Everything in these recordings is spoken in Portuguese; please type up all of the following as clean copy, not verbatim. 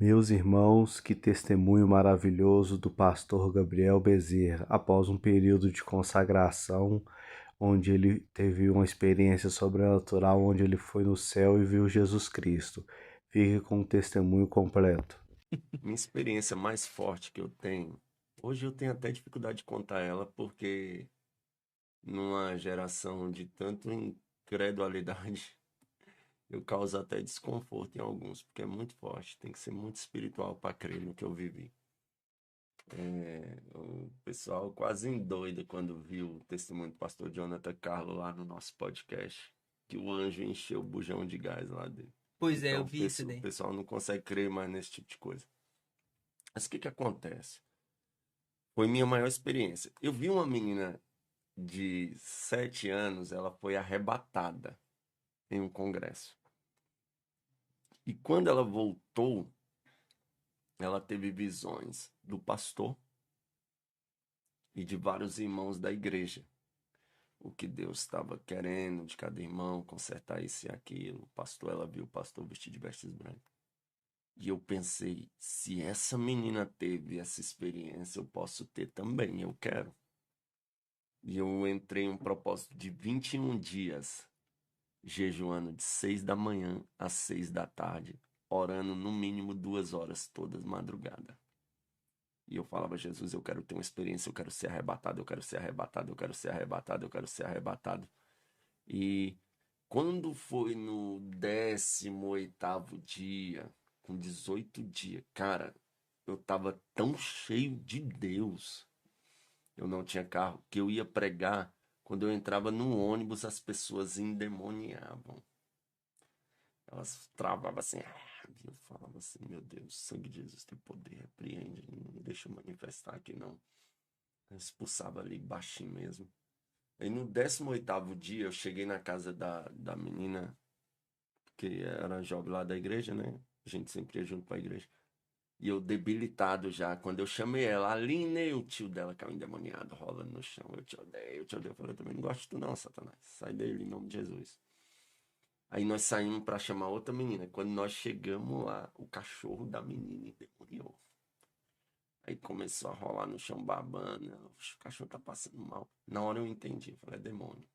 Meus irmãos, que testemunho maravilhoso do pastor Gabriel Bezerra, após um período de consagração, onde ele teve uma experiência sobrenatural, onde ele foi no céu e viu Jesus Cristo. Fique com o testemunho completo. Minha experiência mais forte que eu tenho, hoje eu tenho até dificuldade de contar ela, porque numa geração de tanto incredulidade, eu causo até desconforto em alguns, porque é muito forte, tem que ser muito espiritual para crer no que eu vivi. O pessoal quase endoida quando viu o testemunho do pastor Jonathan Carlos lá no nosso podcast, que o anjo encheu o bujão de gás lá dele. Pois é, eu Então vi isso o daí. pessoal não consegue crer mais nesse tipo de coisa. Mas o que acontece? Foi minha maior experiência. Eu vi uma menina de 7 anos, ela foi arrebatada em um congresso. E quando ela voltou, ela teve visões do pastor e de vários irmãos da igreja. O que Deus estava querendo de cada irmão, consertar isso e aquilo. O pastor, ela viu o pastor vestido de vestes brancas. E eu pensei, se essa menina teve essa experiência, eu posso ter também, eu quero. E eu entrei em um propósito de 21 dias, jejuando de 6 da manhã às 6 da tarde, orando no mínimo 2 horas todas madrugada. E eu falava, Jesus, eu quero ter uma experiência, eu quero ser arrebatado, eu quero ser arrebatado, eu quero ser arrebatado, eu quero ser arrebatado. E quando foi no 18º dia, com 18 dias, cara, eu tava tão cheio de Deus. Eu não tinha carro, que eu ia pregar. Quando eu entrava no ônibus, as pessoas endemoniavam. Elas travavam assim. Eu falava assim, meu Deus, o sangue de Jesus tem poder, repreende, não deixa eu manifestar aqui não. Eu expulsava ali baixinho mesmo. Aí no 18º dia, eu cheguei na casa da menina, que era jovem lá da igreja, né? A gente sempre ia junto pra igreja. E eu debilitado já, quando eu chamei ela, Aline, o tio dela caiu endemoniado, rolando no chão. Eu te odeio, eu te odeio. Eu falei, eu também não gosto de tu não, Satanás. Sai dele, em nome de Jesus. Aí nós saímos pra chamar outra menina. Quando nós chegamos lá, o cachorro da menina endemoniou. Aí começou a rolar no chão babando. O cachorro tá passando mal. Na hora eu entendi, eu falei, é demônio.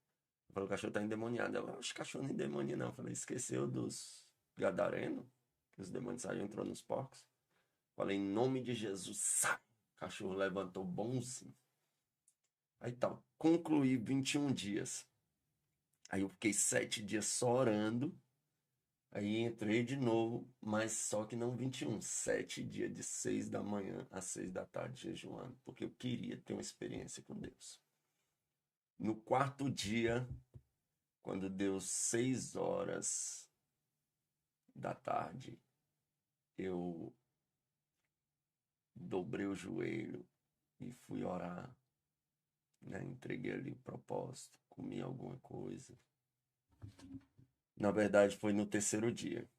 Eu falei, o cachorro tá endemoniado. Ela, os cachorros não endemoniam não. Eu falei, esqueceu dos gadarenos? Que os demônios saíram, entrou nos porcos. Falei, em nome de Jesus, sai! O cachorro levantou bonzinho. Aí tal, concluí 21 dias. Aí eu fiquei 7 dias só orando. Aí entrei de novo, mas só que não 21. 7 dias de 6 da manhã às 6 da tarde jejuando. Porque eu queria ter uma experiência com Deus. No quarto dia, quando deu 6 horas da tarde, eu dobrei o joelho e fui orar. Né? Entreguei ali o propósito, comi alguma coisa. Na verdade, foi no terceiro dia.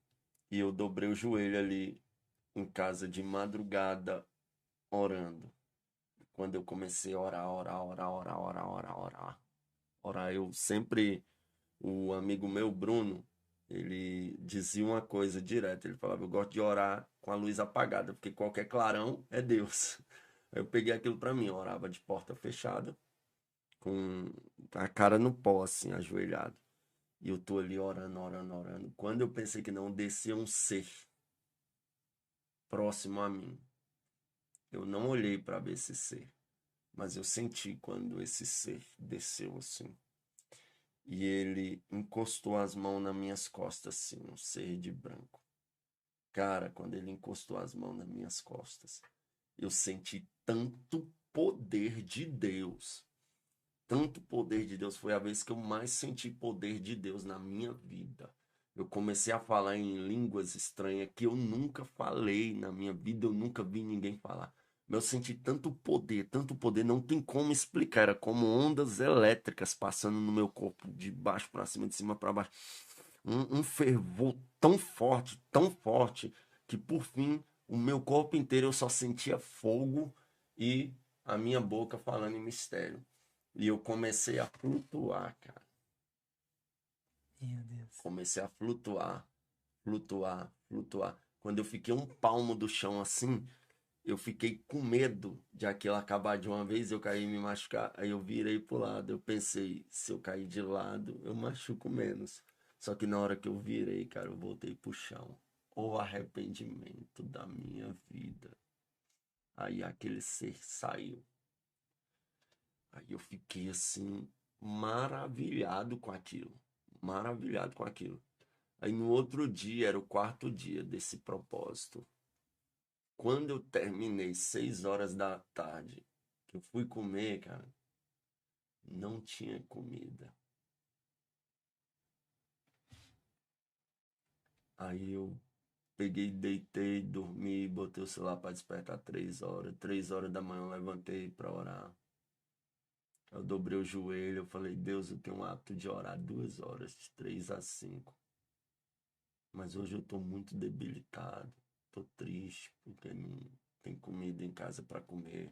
E eu dobrei o joelho ali em casa de madrugada, orando. Quando eu comecei a orar, eu sempre, o amigo meu, Bruno, ele dizia uma coisa direta. Ele falava, eu gosto de orar com a luz apagada, porque qualquer clarão é Deus. Aí eu peguei aquilo para mim, eu orava de porta fechada, com a cara no pó, assim, ajoelhado. E eu tô ali orando. Quando eu pensei que não, descia um ser próximo a mim. Eu não olhei para ver esse ser, mas eu senti quando esse ser desceu assim. E ele encostou as mãos nas minhas costas, assim, um ser de branco. Cara, quando ele encostou as mãos nas minhas costas, eu senti tanto poder de Deus. Tanto poder de Deus. Foi a vez que eu mais senti poder de Deus na minha vida. Eu comecei a falar em línguas estranhas que eu nunca falei na minha vida, eu nunca vi ninguém falar. Mas eu senti tanto poder, não tem como explicar. Era como ondas elétricas passando no meu corpo, de baixo para cima, de cima para baixo. Um fervor tão forte, que por fim, o meu corpo inteiro eu só sentia fogo e a minha boca falando em mistério. E eu comecei a flutuar, cara. Meu Deus. Comecei a flutuar. Quando eu fiquei um palmo do chão assim, eu fiquei com medo de aquilo acabar de uma vez, eu cair e me machucar. Aí eu virei pro lado, eu pensei, se eu cair de lado, eu machuco menos. Só que na hora que eu virei, cara, eu voltei pro chão. O arrependimento da minha vida. Aí aquele ser saiu. Aí eu fiquei assim, maravilhado com aquilo. Maravilhado com aquilo. Aí no outro dia, era o quarto dia desse propósito. Quando eu terminei 6 horas da tarde, que eu fui comer, cara, não tinha comida. Aí eu peguei, deitei, dormi, botei o celular para despertar 3 horas. 3 horas da manhã eu levantei para orar. Eu dobrei o joelho, eu falei, Deus, eu tenho um hábito de orar 2 horas, de 3 a 5. Mas hoje eu estou muito debilitado, estou triste, porque não tem comida em casa para comer.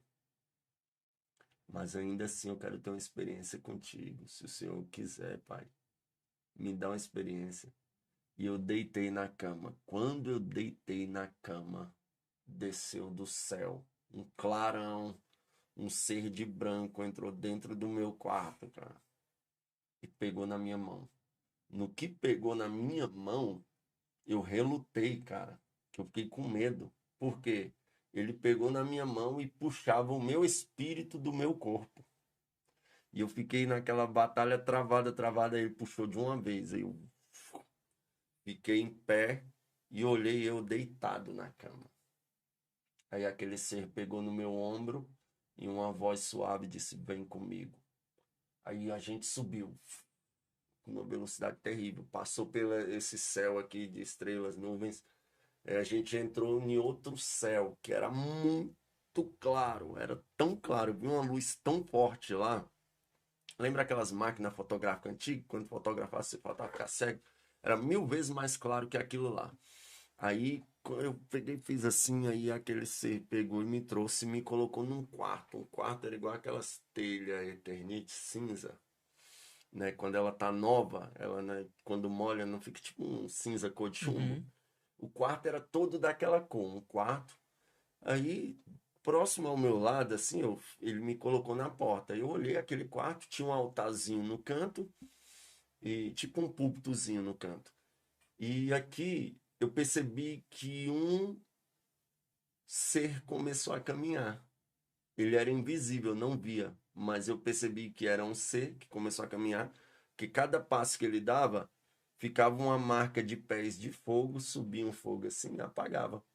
Mas ainda assim eu quero ter uma experiência contigo. Se o Senhor quiser, Pai, me dá uma experiência. E eu deitei na cama. Quando eu deitei na cama, desceu do céu um clarão, um ser de branco entrou dentro do meu quarto, cara, e pegou na minha mão. No que pegou na minha mão, eu relutei, cara, que eu fiquei com medo. Por quê? Ele pegou na minha mão e puxava o meu espírito do meu corpo. E eu fiquei naquela batalha travada, ele puxou de uma vez. Aí eu fiquei em pé e olhei eu deitado na cama. Aí aquele ser pegou no meu ombro e uma voz suave disse, vem comigo. Aí a gente subiu com uma velocidade terrível, passou pelo esse céu aqui de estrelas, nuvens. A gente entrou em outro céu que era muito claro, era tão claro, eu vi uma luz tão forte lá. Lembra aquelas máquinas fotográficas antigas? Quando fotografasse, você faltava ficar cego. Era 1000 vezes mais claro que aquilo lá. Aí eu peguei, fiz assim, aí aquele ser pegou e me trouxe e me colocou num quarto. Um quarto era igual aquelas telhas Eternite cinza, né? Quando ela tá nova, ela, né, quando molha, não fica tipo um cinza cor de chumbo. Uhum. O quarto era todo daquela cor, um quarto. Aí, próximo ao meu lado, assim, ele me colocou na porta. Eu olhei aquele quarto, tinha um altarzinho no canto e tipo um púlpitozinho no canto. E aqui eu percebi que um ser começou a caminhar. Ele era invisível, não via, mas eu percebi que era um ser que começou a caminhar, que cada passo que ele dava ficava uma marca de pés de fogo, subia um fogo assim e apagava.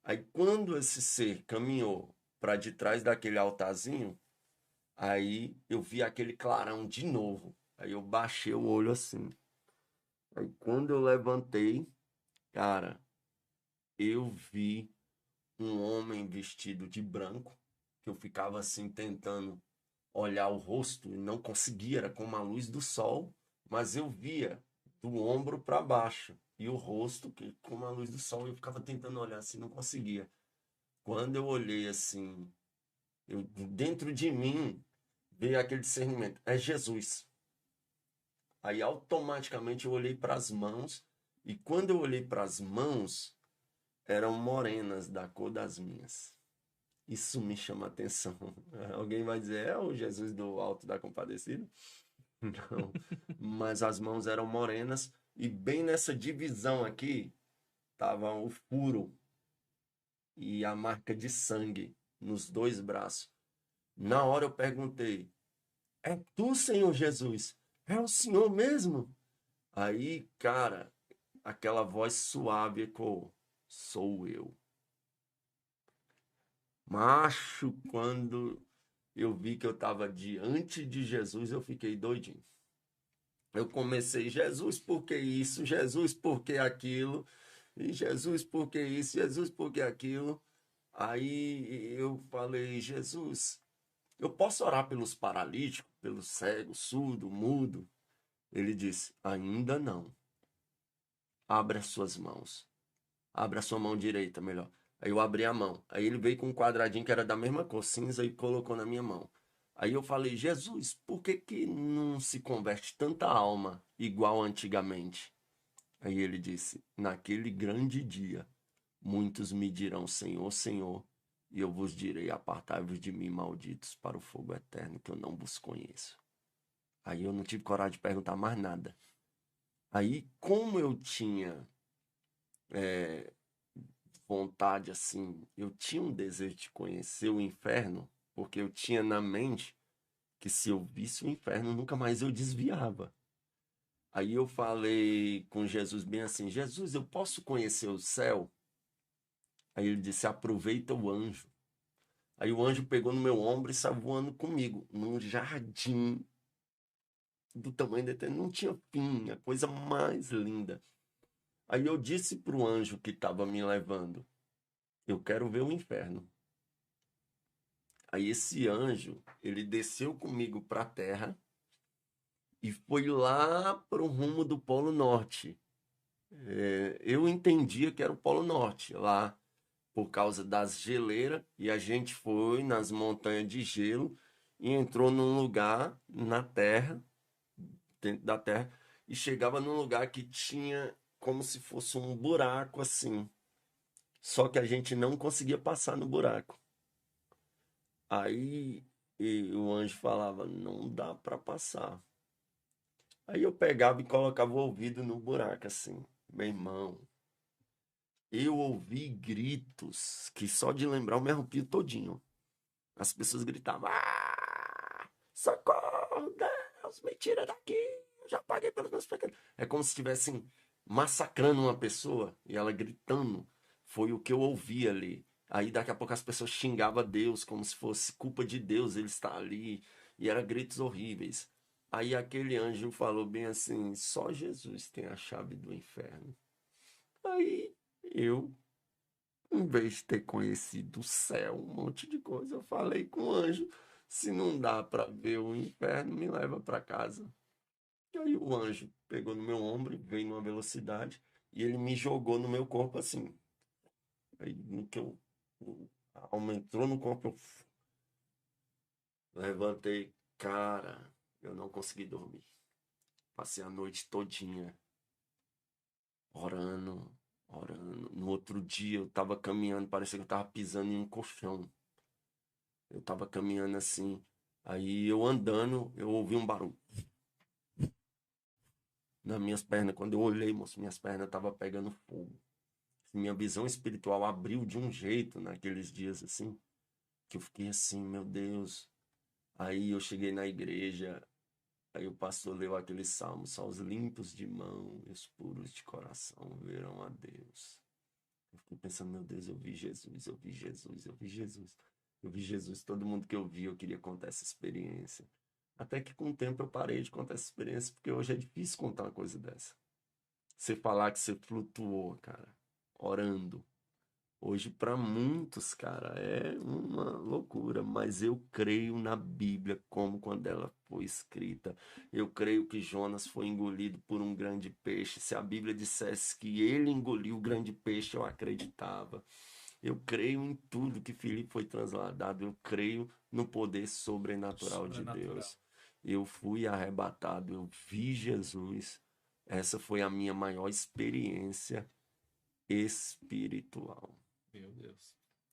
Aí quando esse ser caminhou para de trás daquele altarzinho, aí eu vi aquele clarão de novo. Aí eu baixei o olho assim. Aí quando eu levantei, cara, eu vi um homem vestido de branco, que eu ficava assim tentando olhar o rosto e não conseguia, era como a luz do sol, mas eu via do ombro para baixo e o rosto que como a luz do sol, eu ficava tentando olhar assim, não conseguia. Quando eu olhei assim, dentro de mim veio aquele discernimento, é Jesus. Aí automaticamente eu olhei para as mãos e quando eu olhei para as mãos, eram morenas da cor das minhas. Isso me chama atenção. Alguém vai dizer, é o Jesus do Alto da Compadecida? Não. Mas as mãos eram morenas e bem nessa divisão aqui tava o furo e a marca de sangue nos dois braços. Na hora eu perguntei, é tu, Senhor Jesus? É o Senhor mesmo? Aí, cara, aquela voz suave ecoou, sou eu. Macho, quando eu vi que eu estava diante de Jesus, eu fiquei doidinho. Eu comecei, Jesus, por que isso? Jesus, por que aquilo? E Jesus, por que isso? Jesus, por que aquilo? Aí eu falei, Jesus, eu posso orar pelos paralíticos, pelos cegos, surdo, mudo? Ele disse, ainda não. Abra as suas mãos. Abra a sua mão direita, melhor. Aí eu abri a mão. Aí ele veio com um quadradinho que era da mesma cor, cinza, e colocou na minha mão. Aí eu falei, Jesus, por que que não se converte tanta alma igual antigamente? Aí ele disse, naquele grande dia, muitos me dirão, Senhor, Senhor, e eu vos direi, apartai-vos de mim, malditos, para o fogo eterno, que eu não vos conheço. Aí eu não tive coragem de perguntar mais nada. Aí, como eu tinha vontade, assim, eu tinha um desejo de conhecer o inferno, porque eu tinha na mente que se eu visse o inferno, nunca mais eu desviava. Aí eu falei com Jesus bem assim, Jesus, eu posso conhecer o céu? Aí ele disse, aproveita o anjo. Aí o anjo pegou no meu ombro e saiu voando comigo, num jardim do tamanho dele, não tinha fim, a coisa mais linda. Aí eu disse pro anjo que estava me levando, eu quero ver o inferno. Aí esse anjo, ele desceu comigo para a terra e foi lá para o rumo do Polo Norte. Eu entendia que era o Polo Norte, lá por causa das geleiras, e a gente foi nas montanhas de gelo e entrou num lugar na terra, dentro da terra, e chegava num lugar que tinha como se fosse um buraco assim. Só que a gente não conseguia passar no buraco. Aí o anjo falava, não dá para passar. Aí eu pegava e colocava o ouvido no buraco assim, meu irmão. Eu ouvi gritos que só de lembrar eu me arrepio todinho. As pessoas gritavam, socorro, Deus, me tira daqui, eu já paguei pelos meus pecados. É como se estivessem massacrando uma pessoa e ela gritando. Foi o que eu ouvi ali. Aí daqui a pouco as pessoas xingavam a Deus como se fosse culpa de Deus ele estar ali. E eram gritos horríveis. Aí aquele anjo falou bem assim, só Jesus tem a chave do inferno. Aí eu, em vez de ter conhecido o céu, um monte de coisa, eu falei com o anjo, se não dá para ver o inferno, me leva para casa. E aí o anjo pegou no meu ombro, veio numa velocidade, e ele me jogou no meu corpo assim. Aí no que a alma entrou no corpo, eu levantei, cara, eu não consegui dormir. Passei a noite todinha orando, orando. No outro dia eu tava caminhando, parecia que eu tava pisando em um colchão. Eu tava caminhando assim, aí eu andando, eu ouvi um barulho nas minhas pernas. Quando eu olhei, moço, minhas pernas estavam pegando fogo. Minha visão espiritual abriu de um jeito naqueles dias assim, que eu fiquei assim, meu Deus. Aí eu cheguei na igreja, aí o pastor leu aquele salmo, só os limpos de mão e os puros de coração verão a Deus. Eu fiquei pensando, meu Deus, eu vi Jesus, eu vi Jesus, eu vi Jesus. Eu vi Jesus, todo mundo que eu vi, eu queria contar essa experiência. Até que com o tempo eu parei de contar essa experiência, porque hoje é difícil contar uma coisa dessa. Você falar que você flutuou, cara, orando. Hoje, para muitos, cara, é uma loucura, mas eu creio na Bíblia como quando ela foi escrita. Eu creio que Jonas foi engolido por um grande peixe. Se a Bíblia dissesse que ele engoliu o grande peixe, eu acreditava. Eu creio em tudo que Filipe foi transladado. Eu creio no poder sobrenatural de Sobrenatural. Deus. Eu fui arrebatado, eu vi Jesus. Essa foi a minha maior experiência espiritual. Meu Deus.